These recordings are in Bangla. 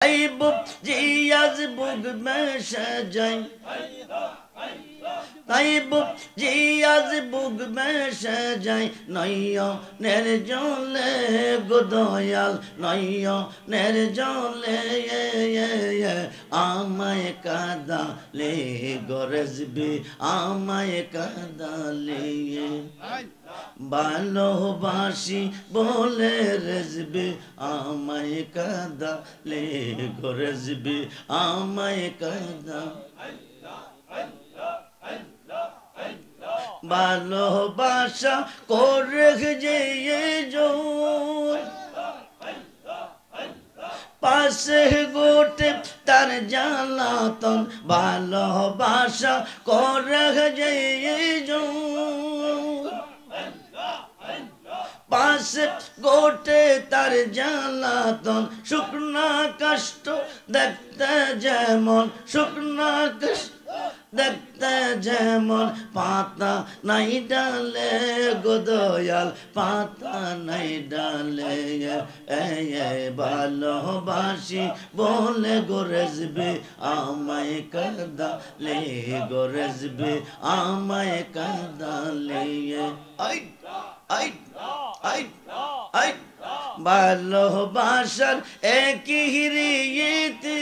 ای بوجی از بوگ بشه তাই বুঝি আজ বুক বেসে যাই নয়নের জলে গো দয়াল নয়নের জলে আমায় কাঁদালে গো রেজবি আমায় কাঁদালে ভালোবাসি বলে রেজবি আমায় কাঁদালে গো রেজবি আমায় কাঁদা ভালোবাসা করে যে পাশে গোটে তার জ্বালাতন ভালোবাসা করে যে পাশে গোটে তার জ্বালাতন শুকনা কষ্ট দেখতে যেমন শুকনা কষ্ট দেখতে যেমন পাতা নাই ডালে গো দয়াল পাতা নাই ডালে ভালোবাসি বলে গো রেজবি আমায় কাঁদালে গো রেজবি আমায় কাঁদালে আই আই আই আই ভালোবাসার একই রীতি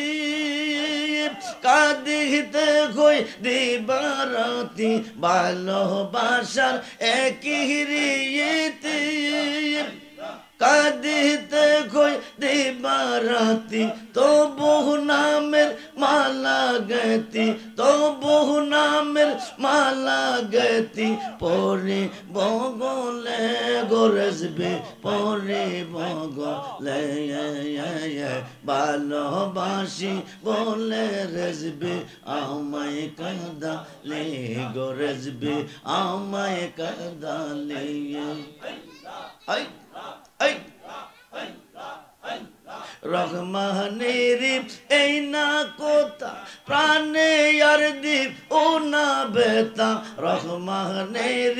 কাঁদিতে কই দিবারাতি ভালোবাসার একই রীতি কাঁদিতে কই দিবারাতি তো বহু নামের মালা গতি তো বহু নামের মালা গতি পরে বগলে গো রেজবি পরে বগলে ভালোবাসি বলে রেজবি আমায় কাঁদালে গো রেজবি আমায় কাঁদালে আই আই রহমানের এই না কোথা প্রাণে আর দীপ ও না বেতা রহমানের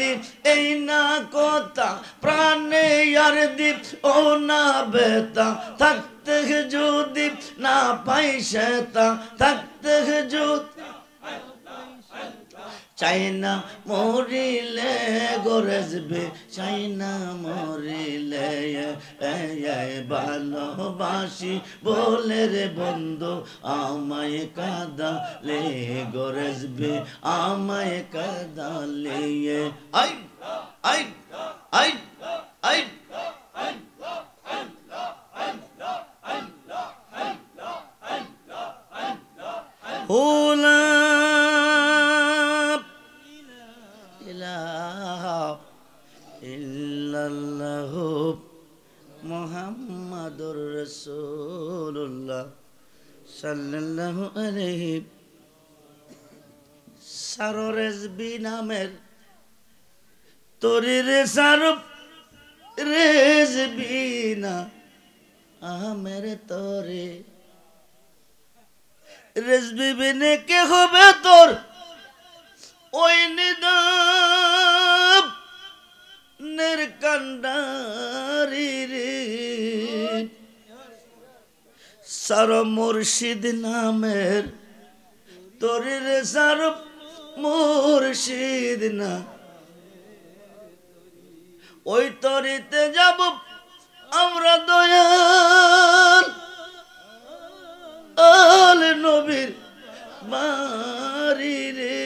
এই না কোথা প্রাণে আর দীপ ও না বেতা থাকতে যদি না পাই সেতা থাকতে যদি চাই না মরিলে গো রেজবি চাই না মরিলে ভালোবাসি বলে রে বন্ধু আমায় কাঁদালে গো রেজবি আমায় কাঁদালে আই আই আই আই হোলা ইল্লাল্লাহু মুহাম্মাদুর রাসূলুল্লাহ সাল্লাল্লাহু আলাইহি সারো রেজবি নামের তোরে রে সারো রেজবি না আমের তোরে রেজবি বিনে কে হবে তোর ওই নিদাব নের কান্ডারি রে সার মুর্শিদ নামের তোরে রে সার মুর্শিদ না ওই তরিতে যাব আমরা দয়াল আল নবীর বাড়ি রে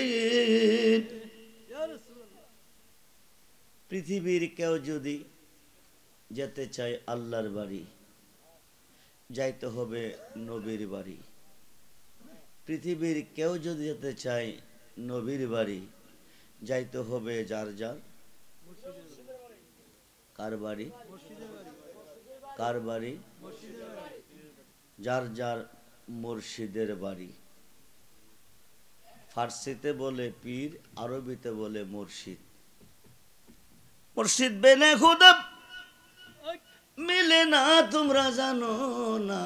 পৃথিবীর কেউ যদি যেতে চায় আল্লাহর বাড়ি যাইতে হবে নবীর বাড়ি পৃথিবীর কেউ যদি যেতে চায় নবীর বাড়ি যাইতে হবে যার যার কার বাড়ি কার বাড়ি যার যার মুর্শিদের বাড়ি ফার্সিতে বলে পীর আরবিতে বলে মুর্শিদ মুর্শিদ বেনে খুদা মিলে না তোমরা জানো না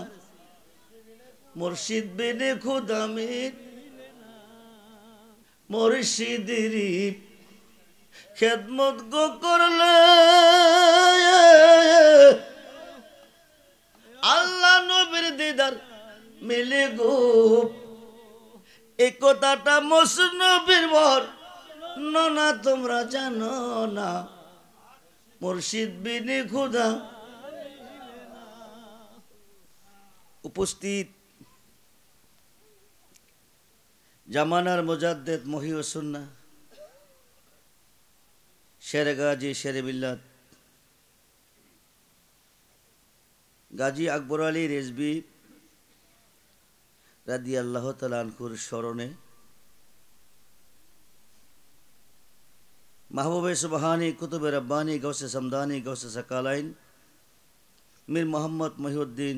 মুর্শিদ বেনে খুদা মিলে না মুর্শিদেরই খেদমত গো করলে আল্লাহ নবীর দিদার মিলে গো এই কথাটা মসনবির বর না তোমরা জানো না মুর্শিদ বিনে খুদা। উপস্থিত জামানার মুজাদ্দেদ মহিউস সুন্নাহ শেরে গাজী শেরে মিল্লাত গাজী আকবর আলী রেজবি রাদিয়াল্লাহু তাআলা আনহুর স্মরণে মাহবুবে সুবহানী কুতুবে রব্বানী গৌসে সমদানী গৌসে সাকালাইন মীর মোহাম্মদ মহিউদ্দিন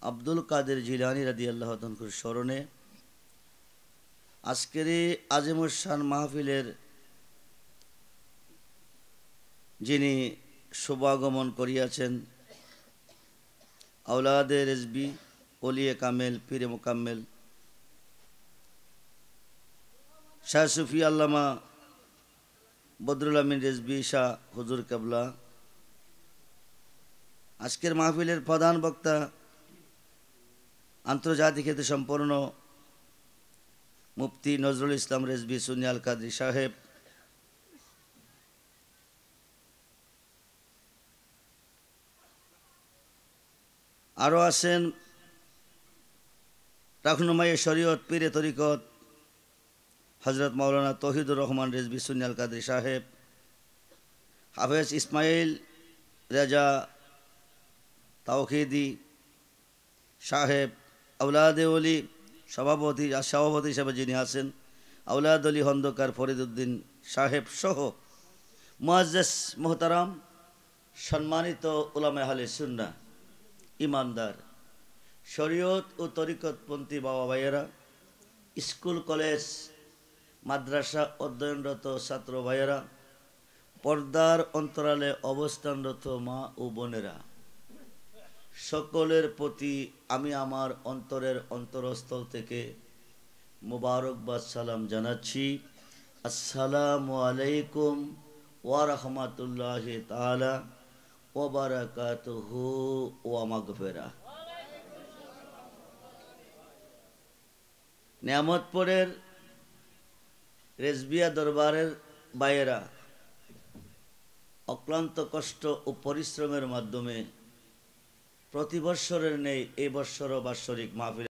আব্দুল কাদের জিলানী রাদিয়াল্লাহু তাআলা আনহুর স্মরণে আজকের এই আজিমুস শান মাহফিলের যিনি শুভাগমন করিয়াছেন আওলাদে রেজবি ওলিয়ে কামেল পীরে মোকাম্মেল শাহ সুফি আল্লামা বদরুল আমিন রেজবি শাহ হুজুর কেবলা, আজকের মাহফিলের প্রধান বক্তা আন্তর্জাতিক খ্যাতি সম্পন্ন মুফতি নজরুল ইসলাম রেজবি সুন্নি আল কাদরি সাহেব, আরও আছেন রাহনুমায়ে শরীয়ত পীরে তরিকত হযরত মাওলানা তৌহিদুর রহমান রেজবি সুন্নি আল কাদরি সাহেব, হাফেজ ইসমাইল রেজা তাওহিদি সাহেব, আওলাদে ওলি সভাপতি হিসাবে যিনি আছেন আওলাদ আলী খন্দকার ফরিদউদ্দিন সাহেব সহ মুআজ্জাজ মোহতারাম সম্মানিত উলামায়ে আহলে সুন্নাহ ইমানদার শরীয়ত ও তরিকতপন্থী বাবা ভাইয়েরা, স্কুল কলেজ মাদ্রাসা অধ্যয়নরত ছাত্র ভাইয়েরা, পর্দার অন্তরালে অবস্থানরত মা ও বোনেরা, সকলের প্রতি আমি আমার অন্তরের অন্তরস্থল থেকে মুবারকবাদ সালাম জানাচ্ছি। আসসালামু আলাইকুম ওয়া রাহমাতুল্লাহি তাআলা ওয়া বারাকাতুহু ওয়া মাগফিরাহ। নিয়ামতপুরের রেজবিয়া দরবারের বাইরা অক্লান্ত কষ্ট ও পরিশ্রমের মাধ্যমে প্রতি বৎসরের নেই এই বৎসরও বাৎসরিক মাহফিল